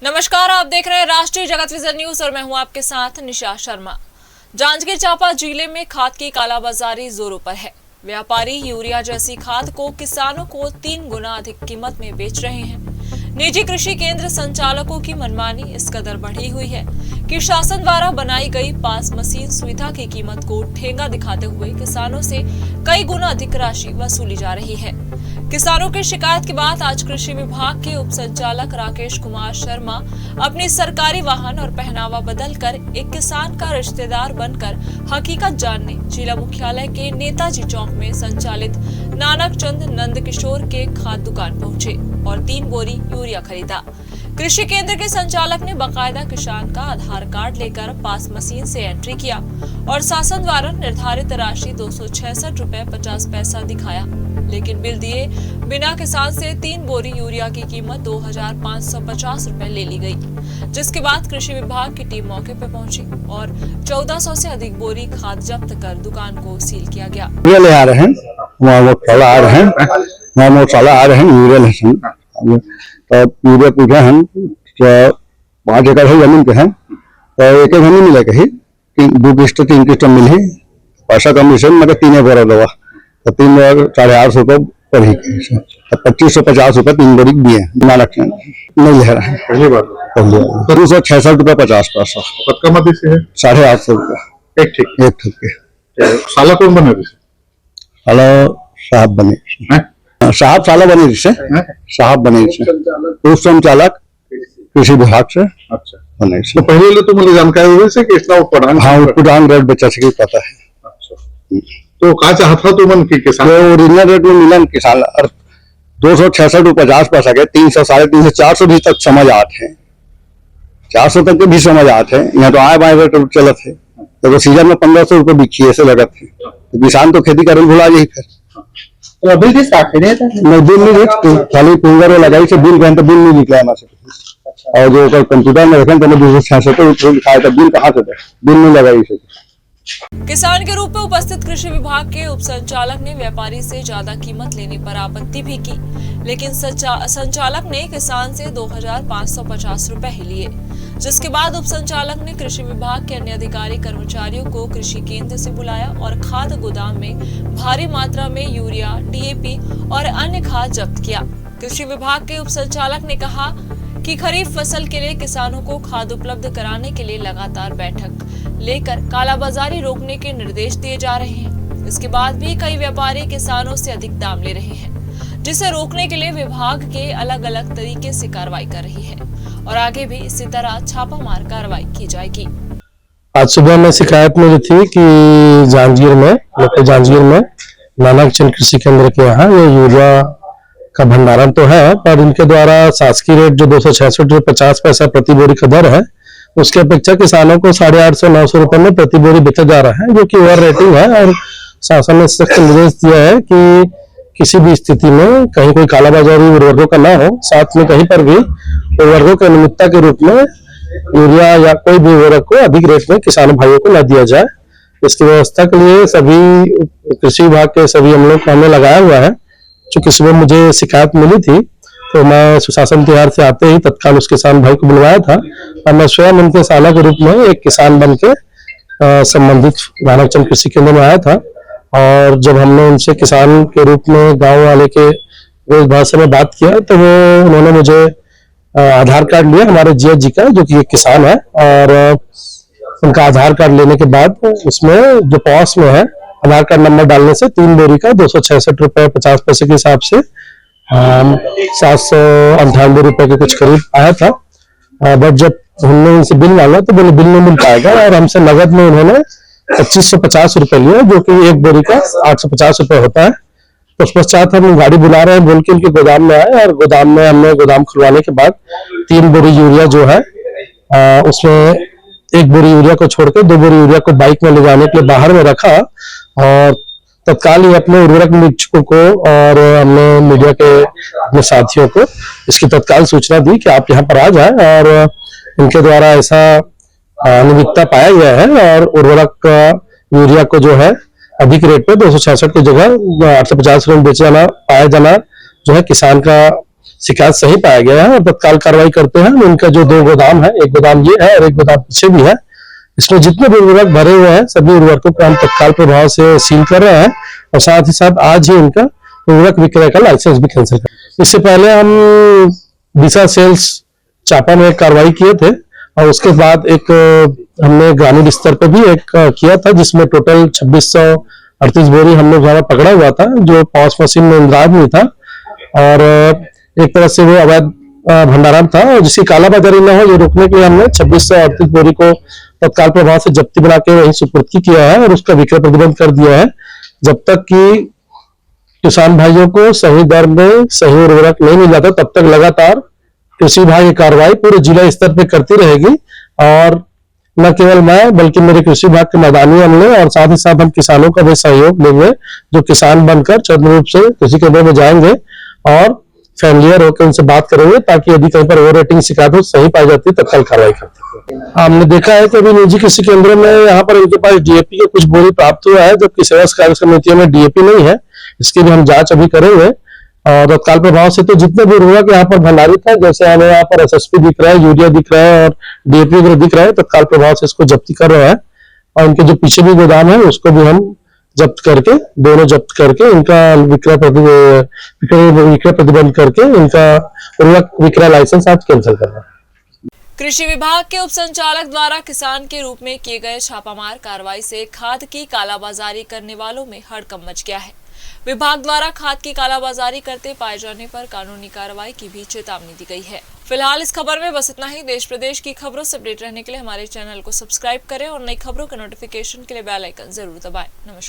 नमस्कार, आप देख रहे हैं राष्ट्रीय जगत विजन न्यूज और मैं हूं आपके साथ निशा शर्मा। जांजगीर चांपा जिले में खाद की कालाबाजारी जोरों पर है। व्यापारी यूरिया जैसी खाद को किसानों को 3 गुना अधिक कीमत में बेच रहे हैं। निजी कृषि केंद्र संचालकों की मनमानी इस कदर बढ़ी हुई है कि शासन द्वारा बनाई गई पास मशीन सुविधा की कीमत को ठेंगा दिखाते हुए किसानों से कई गुना अधिक राशि वसूली जा रही है। किसानों की शिकायत के बाद आज कृषि विभाग के उप संचालक राकेश कुमार शर्मा अपनी सरकारी वाहन और पहनावा बदलकर एक किसान का रिश्तेदार बनकर हकीकत जानने जिला मुख्यालय के नेताजी चौक में संचालित नानक चंद नंद किशोर के खाद दुकान पहुंचे और 3 बोरी यूरिया खरीदा। कृषि केंद्र के संचालक ने बाकायदा किसान का आधार कार्ड लेकर पास मशीन से एंट्री किया और शासन द्वारा निर्धारित राशि 266 रुपए 50 पैसा दिखाया, लेकिन बिल दिए बिना किसान से 3 बोरी यूरिया की कीमत 2550 रुपए ले ली गई, जिसके बाद कृषि विभाग की टीम मौके पर पहुंची और 1400 से अधिक बोरी खाद जब्त कर दुकान को सील किया गया। ले आ रहे हैं, वहाँ वो साला आ रहे हैं, वहाँ वो साला आ रहे हैं यूरिया लहसुन। तो यूरिया पूछे हम तो 5 एकड़ है जमीन के हैं, तो एक एक हमें मिले कहीं 2 किस्त 3 किस्त मिले, पैसा कमीशन मतलब 3 बोरा दवा, तो 3 बोरा 850 रुपये पर ही, तो 2550 रुपये 3 बोरी दिए। नानक नहीं ले रहे हैं, पहली बार 266 रुपये 50 पैसा। पक्का से है 850 रुपये एक ठीक के। साला कौन बने? हेलो साहब बने, साहब साला बने जिससे साहब बने जिससे उस संचालक कृषि विभाग से अच्छा बने। तो पहले तो मुझे जानकारी हुई से कि इतना उत्पादन, हाँ उत्पादन रेट बच्चा से पता है। अच्छा, तो कहा चाहता तो मन की किसान ओरिजिनल रेट में मिला किसान और 266 रुपये 50 पैसा के 300 350 400 भी तक समझ आते हैं, 400 तक के भी समझ आते हैं। यहाँ तो आए बाएं रेट चलत है, तो सीजन में 1500 रुपये बिकी ऐसे लगत है, तो किसान तो खेती करने भुला जाए। फिर तो बिल किस काट नहीं बिल नहीं खाली पूंगर लगाई से बिल गए तो बिल नहीं निकला हमारे से, और जो कंप्यूटर में रखें तो 266 लिखाया था, बिल कहाँ से दे, बिल नहीं लगाई से। किसान के रूप में उपस्थित कृषि विभाग के उप संचालक ने व्यापारी से ज्यादा कीमत लेने पर आपत्ति भी की, लेकिन संचालक ने किसान से 2550 रुपए ही लिए, जिसके बाद उप संचालक ने कृषि विभाग के अन्य अधिकारी कर्मचारियों को कृषि केंद्र से बुलाया और खाद गोदाम में भारी मात्रा में यूरिया, डीएपी और अन्य खाद जब्त किया। कृषि विभाग के उप संचालक ने कहा कि खरीफ फसल के लिए किसानों को खाद उपलब्ध कराने के लिए लगातार बैठक लेकर कालाबाजारी रोकने के निर्देश दिए जा रहे हैं। इसके बाद भी कई व्यापारी किसानों से अधिक दाम ले रहे हैं, जिसे रोकने के लिए विभाग के अलग अलग तरीके से कार्रवाई कर रही है और आगे भी इसी तरह छापामार कार्रवाई की जाएगी। आज सुबह में शिकायत मिली थी कि जांजगीर में नानक चंद कृषि केंद्र के यहाँ ये यूरिया का भंडारण तो है, पर इनके द्वारा शासकीय रेट जो 266 रुपये 50 पैसा प्रति बोरी का दर है, उसके अपेक्षा किसानों को 850-900 रुपए में प्रति बोरी बेचा जा रहा है, जो कि ओवर रेटिंग है। और शासन ने सख्त निर्देश दिया है कि किसी भी स्थिति में कहीं कोई कालाबाजारी उर्वरकों का ना हो, साथ में कहीं पर भी उर्वरकों के अनियमितता के रूप में यूरिया या कोई भी उर्वरक को अधिक रेट में किसानों भाइयों को न दिया जाए। इसकी व्यवस्था के लिए सभी कृषि विभाग के सभी अमलों को हमने लगाया हुआ है। चूंकि सुबह मुझे शिकायत मिली थी तो मैं सुशासन तिहार से आते ही तत्काल उस किसान भाई को बुलवाया था और मैं स्वयं उनके साला के रूप में एक किसान बन के संबंधित नानक चंद कृषि केंद्र में आया था। और जब हमने उनसे किसान के रूप में गांव वाले के भाषा में बात किया तो उन्होंने मुझे आधार कार्ड लिया हमारे जीएच जी का, जो कि एक किसान है, और उनका आधार कार्ड लेने के बाद उसमें जो पास में है आधार कार्ड नंबर डालने से 3 बोरी का 266 रुपये 50 पैसे के हिसाब से 798 रुपए के कुछ करीब आया था। बट जब हमने उनसे बिल मांगा तो बोले बिल नहीं मिल पाएगा, और हमसे नगद में उन्होंने 2550 रुपए लिए, जो कि एक बोरी का 850 रुपए होता है। तो उस पश्चात हम गाड़ी बुला रहे हैं बोल के उनके गोदाम में आए, और गोदाम में हमने गोदाम खुलवाने के बाद 3 बोरी यूरिया जो है उसमें 1 बोरी यूरिया को छोड़कर 2 बोरी यूरिया को बाइक में ले जाने के लिए बाहर में रखा, और तत्काल ही अपने उर्वरक निरीक्षकों को और हमने मीडिया के अपने साथियों को इसकी तत्काल सूचना दी कि आप यहाँ पर आ जाएं, और इनके द्वारा ऐसा अनियमितता पाया गया है और उर्वरक यूरिया को जो है अधिक रेट पे 266 की जगह 850 रुपये बेचे जाना पाया जाना जो है किसान का शिकायत सही पाया गया है और तत्काल कार्रवाई करते हैं। इनका जो 2 गोदाम है, एक गोदाम ये है और एक गोदाम पीछे भी है, इसमें जितने भी उर्वरक भरे हुए हैं सभी उर्वरकों को हम तत्काल प्रभाव से सील कर रहे हैं और साथ ही साथ आज ही इनका उर्वरक विक्रय का लाइसेंस भी कैंसिल कर। इससे पहले हम दिशा सेल्स चापा में कार्रवाई किए थे और उसके बाद एक हमने ग्रामीण स्तर पर भी एक किया था जिसमें टोटल 2638 बोरी हमने द्वारा पकड़ा हुआ था जो पॉस मशीन में इंद्राज नहीं था और एक तरह से वो अवैध भंडारण था और जिसकी कालाबाजारी न हो ये रोकने के लिए हमने 2638 बोरी को तत्काल प्रभाव से जब्ती बना के वहीं सुपुर्द किया है और उसका विक्रय प्रतिबंध कर दिया है। जब तक कि किसान भाइयों को सही दर में सही उर्वरक नहीं मिल जाता तब तक लगातार कृषि विभाग की कार्रवाई पूरे जिला स्तर पे करती रहेगी और न केवल मैं बल्कि मेरे कृषि विभाग के मैदानी अमले और साथ ही साथ हम किसानों का भी सहयोग लेंगे जो किसान बनकर चरण रूप से कृषि केंद्र में जाएंगे और फैमिलियर होकर उनसे बात करेंगे ताकि यदि कहीं पर ओवर रेटिंग शिकायत हो सही पाई जाती है तत्काल कार्रवाई करते हैं। हमने देखा है कि अभी निजी कृषि केंद्रों में यहाँ पर इनके पास डीएपी के कुछ बोरी प्राप्त हुआ है जबकि सेवा कार्य समितियों में डीएपी नहीं है। इसकी भी हम जांच अभी करेंगे और तत्काल प्रभाव से तो जितने भी उर्वरक यहाँ पर भंडारित है जैसे हमें यहाँ पर एसएसपी दिख रहा है, यूरिया दिख रहा है और डीएपी वगैरह दिख रहा है तत्काल प्रभाव से इसको जब्ती कर रहे हैं और इनके जो पीछे भी गोदाम है उसको भी हम जब्त करके दोनों जब्त करके इनका विक्रय प्रतिबंध करके इनका उर्वरक विक्रय लाइसेंस आज कैंसिल कर रहा है। कृषि विभाग के उप संचालक द्वारा किसान के रूप में किए गए छापामार कार्रवाई से खाद की कालाबाजारी करने वालों में हड़कंप मच गया है। विभाग द्वारा खाद की कालाबाजारी करते पाए जाने पर कानूनी कार्रवाई की भी चेतावनी दी गई है। फिलहाल इस खबर में बस इतना ही। देश प्रदेश की खबरों से अपडेट रहने के लिए हमारे चैनल को सब्सक्राइब करें और नई खबरों के नोटिफिकेशन के लिए बेल आइकन जरूर दबाएं। नमस्कार।